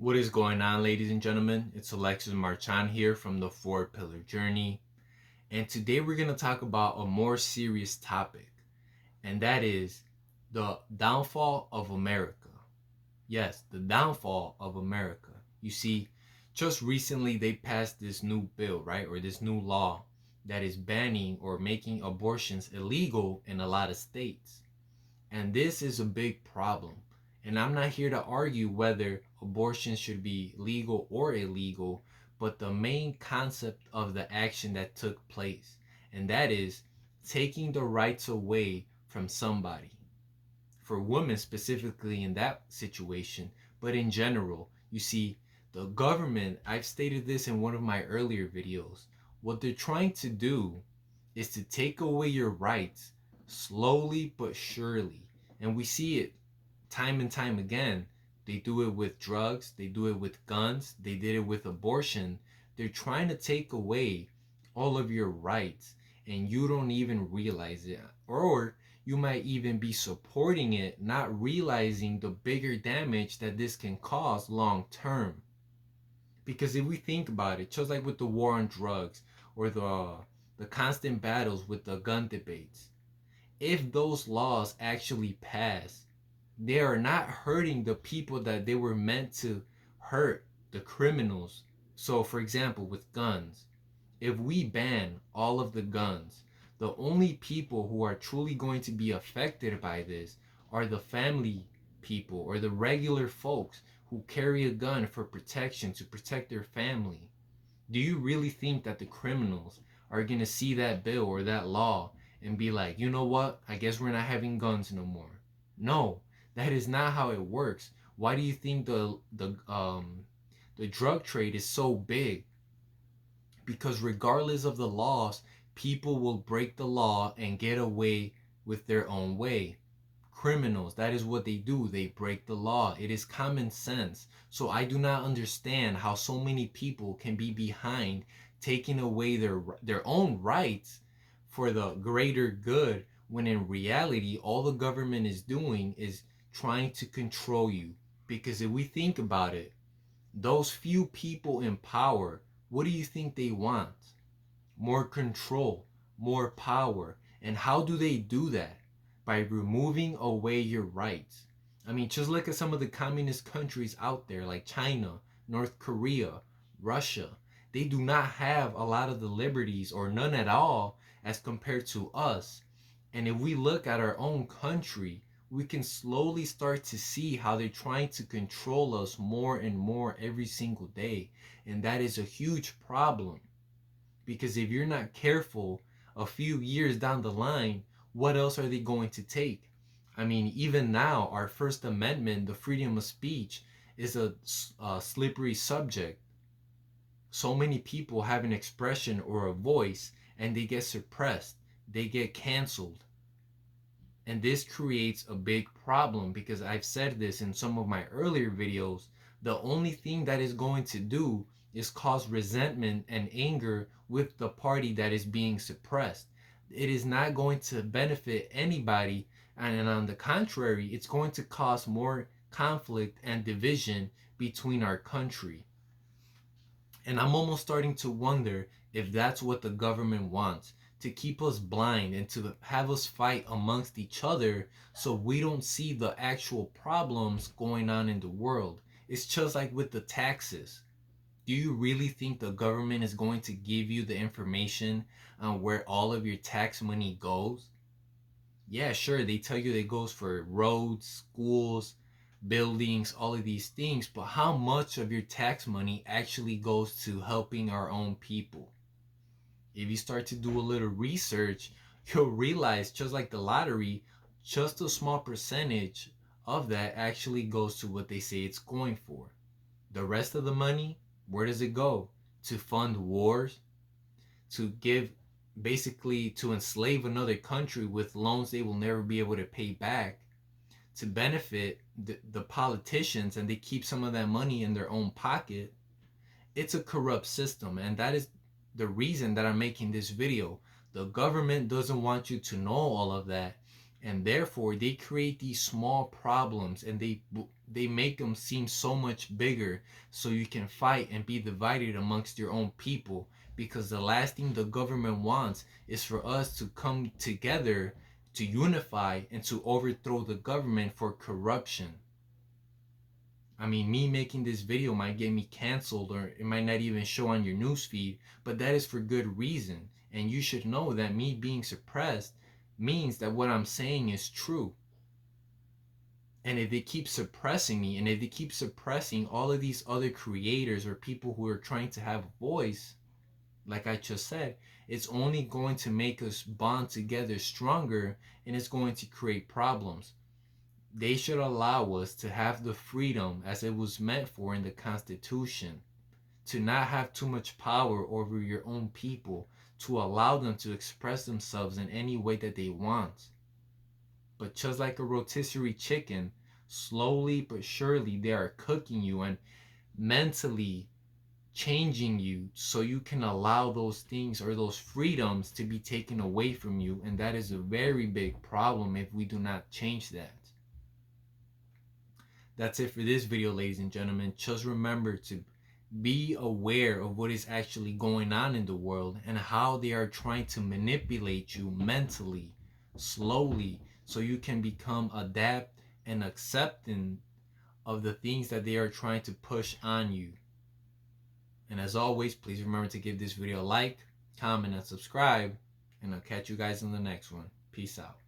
What is going on, ladies and gentlemen? It's Alexis Marchand here from the Four Pillar Journey. And today we're going to talk about a more serious topic, and that is the downfall of America. Yes, the downfall of America. You see, just recently they passed this new bill, right? Or this new law that is banning or making abortions illegal in a lot of states. And this is a big problem. And I'm not here to argue whether abortion should be legal or illegal, but the main concept of the action that took place, and that is taking the rights away from somebody. For women specifically in that situation, but in general, you see, the government, I've stated this in one of my earlier videos, what they're trying to do is to take away your rights slowly but surely. And we see it time and time again. They do it with drugs, they do it with guns, they did it with abortion. They're trying to take away all of your rights and you don't even realize it. Or you might even be supporting it, not realizing the bigger damage that this can cause long term. Because if we think about it, just like with the war on drugs or the constant battles with the gun debates, if those laws actually pass, they are not hurting the people that they were meant to hurt, the criminals. So, for example, with guns, if we ban all of the guns, the only people who are truly going to be affected by this are the family people or the regular folks who carry a gun for protection to protect their family. Do you really think that the criminals are going to see that bill or that law and be like, you know what? I guess we're not having guns no more. No, that is not how it works. Why do you think the drug trade is so big? Because regardless of the laws, people will break the law and get away with their own way. Criminals, that is what they do. They break the law. It is common sense. So I do not understand how so many people can be behind taking away their own rights for the greater good, when in reality all the government is doing is trying to control you. Because if we think about it, those few people in power, what do you think they want? More control, more power. And how do they do that? By removing away your rights. I mean, just look at some of the communist countries out there like China, North Korea, Russia. They do not have a lot of the liberties or none at all as compared to us. And if we look at our own country, we can slowly start to see how they're trying to control us more and more every single day. And that is a huge problem. Because if you're not careful, a few years down the line, what else are they going to take? I mean, even now, our First Amendment, the freedom of speech, is a slippery subject. So many people have an expression or a voice and they get suppressed, they get canceled. And this creates a big problem because I've said this in some of my earlier videos. The only thing that is going to do is cause resentment and anger with the party that is being suppressed. It is not going to benefit anybody, and on the contrary, it's going to cause more conflict and division between our country. And I'm almost starting to wonder if that's what the government wants, to keep us blind and to have us fight amongst each other so we don't see the actual problems going on in the world. It's just like with the taxes. Do you really think the government is going to give you the information on where all of your tax money goes? Yeah, sure, they tell you it goes for roads, schools, buildings, all of these things, but how much of your tax money actually goes to helping our own people? If you start to do a little research, you'll realize, just like the lottery, just a small percentage of that actually goes to what they say it's going for. The rest of the money, where does it go? To fund wars, to give, basically to enslave another country with loans they will never be able to pay back, to benefit the politicians, and they keep some of that money in their own pocket. It's a corrupt system, and that is the reason that I'm making this video. The government doesn't want you to know all of that, And therefore they create these small problems, and they make them seem so much bigger, so you can fight and be divided amongst your own people, because the last thing the government wants is for us to come together, to unify, and to overthrow the government for corruption. I mean, me making this video might get me canceled, or it might not even show on your newsfeed, but that is for good reason. And you should know that me being suppressed means that what I'm saying is true. And if they keep suppressing me, and if they keep suppressing all of these other creators or people who are trying to have a voice, like I just said, it's only going to make us bond together stronger, and it's going to create problems. They should allow us to have the freedom as it was meant for in the Constitution, to not have too much power over your own people, to allow them to express themselves in any way that they want. But just like a rotisserie chicken, slowly but surely they are cooking you and mentally changing you, so you can allow those things or those freedoms to be taken away from you. And that is a very big problem if we do not change that. That's it for this video, ladies and gentlemen. Just remember to be aware of what is actually going on in the world and how they are trying to manipulate you mentally, slowly, so you can become adept and accepting of the things that they are trying to push on you. And as always, please remember to give this video a like, comment, and subscribe. And I'll catch you guys in the next one. Peace out.